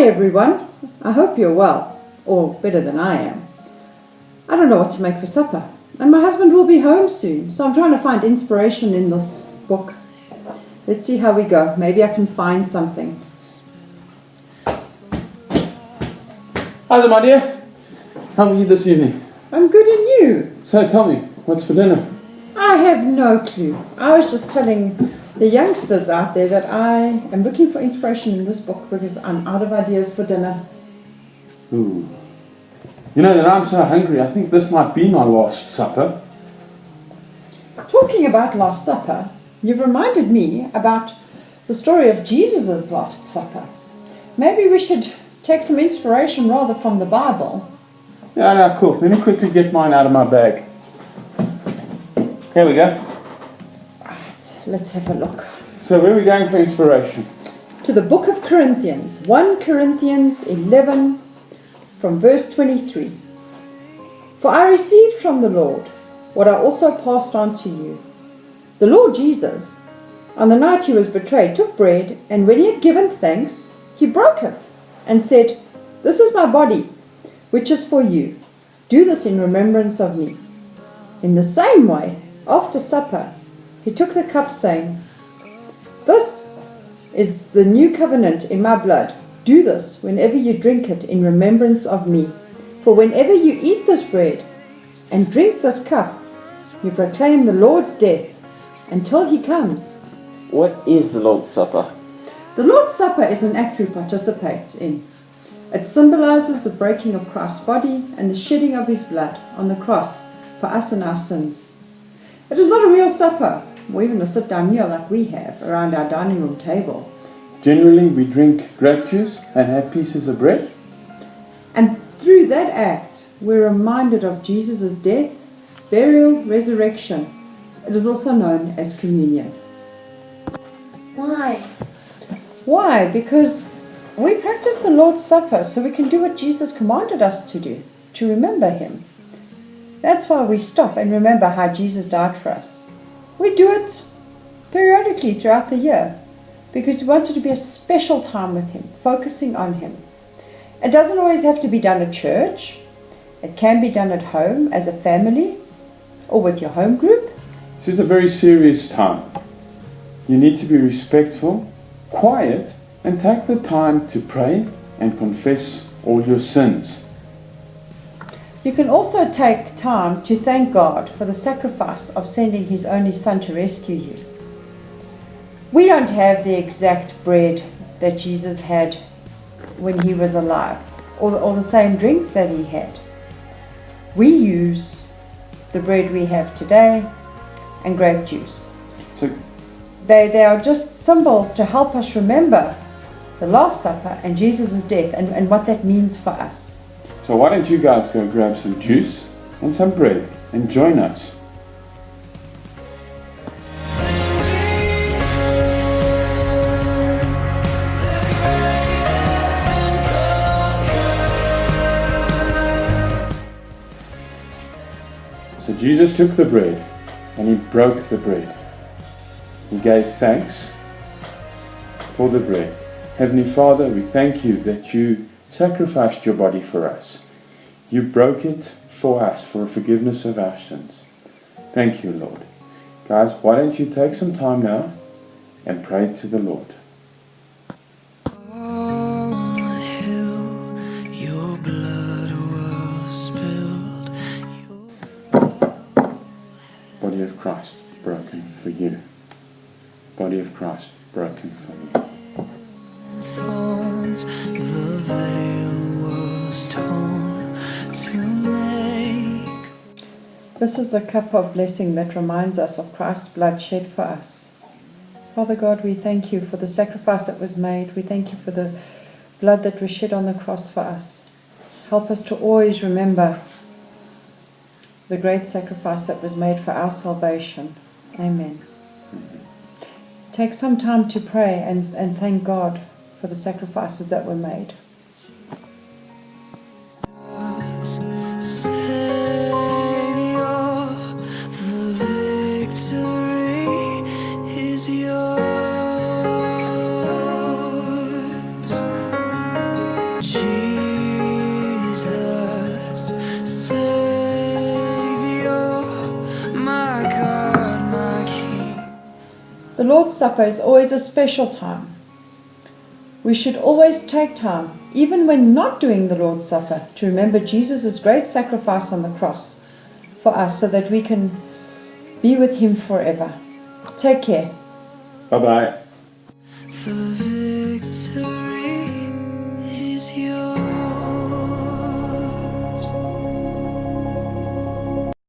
Hi everyone, I hope you're well, or better than I am. I don't know what to make for supper, and my husband will be home soon, so I'm trying to find inspiration in this book. Let's see how we go. Maybe I can find something. Hi there, my dear. How are you this evening? I'm good, and you? So tell me, what's for dinner? I have no clue. I was just telling the youngsters out there that I am looking for inspiration in this book because I'm out of ideas for dinner. Ooh. You know that I'm so hungry, I think this might be my last supper. Talking about Last Supper, you've reminded me about the story of Jesus' Last Supper. Maybe we should take some inspiration rather from the Bible. Yeah, no, cool. Let me quickly get mine out of my bag. Here we go. Right, let's have a look. So where are we going for inspiration? To the book of Corinthians, 1 Corinthians 11, from verse 23. For I received from the Lord what I also passed on to you. The Lord Jesus, on the night he was betrayed, took bread, and when he had given thanks, he broke it and said, "This is my body, which is for you. Do this in remembrance of me." In the same way, after supper, he took the cup, saying, "This is the new covenant in my blood. Do this whenever you drink it in remembrance of me. For whenever you eat this bread and drink this cup, you proclaim the Lord's death until he comes." What is the Lord's Supper? The Lord's Supper is an act we participate in. It symbolizes the breaking of Christ's body and the shedding of his blood on the cross for us and our sins. It is not a real supper, or even a sit-down meal like we have around our dining room table. Generally, we drink grape juice and have pieces of bread. And through that act, we're reminded of Jesus' death, burial, resurrection. It is also known as communion. Why? Why? Because we practice the Lord's Supper so we can do what Jesus commanded us to do, to remember him. That's why we stop and remember how Jesus died for us. We do it periodically throughout the year because we want it to be a special time with him, focusing on him. It doesn't always have to be done at church. It can be done at home as a family or with your home group. This is a very serious time. You need to be respectful, quiet, and take the time to pray and confess all your sins. You can also take time to thank God for the sacrifice of sending his only Son to rescue you. We don't have the exact bread that Jesus had when he was alive, or the same drink that he had. We use the bread we have today and grape juice. So They are just symbols to help us remember the Last Supper and Jesus' death and what that means for us. So why don't you guys go grab some juice and some bread and join us? So Jesus took the bread and he broke the bread. He gave thanks for the bread. Heavenly Father, we thank you that you sacrificed your body for us. You broke it for us, for forgiveness of our sins. Thank you, Lord. Guys, why don't you take some time now and pray to the Lord. On a hill, your blood was spilled. Body of Christ broken for you. Body of Christ broken for me. Thorns, the veil was torn to make. This is the cup of blessing that reminds us of Christ's blood shed for us. Father God, we thank you for the sacrifice that was made. We thank you for the blood that was shed on the cross for us. Help us to always remember the great sacrifice that was made for our salvation. Amen. Take some time to pray and thank God for the sacrifices that were made. Savior, the victory is yours. The Lord's Supper is always a special time. We should always take time, even when not doing the Lord's Supper, to remember Jesus' great sacrifice on the cross for us so that we can be with Him forever. Take care. Bye-bye. The victory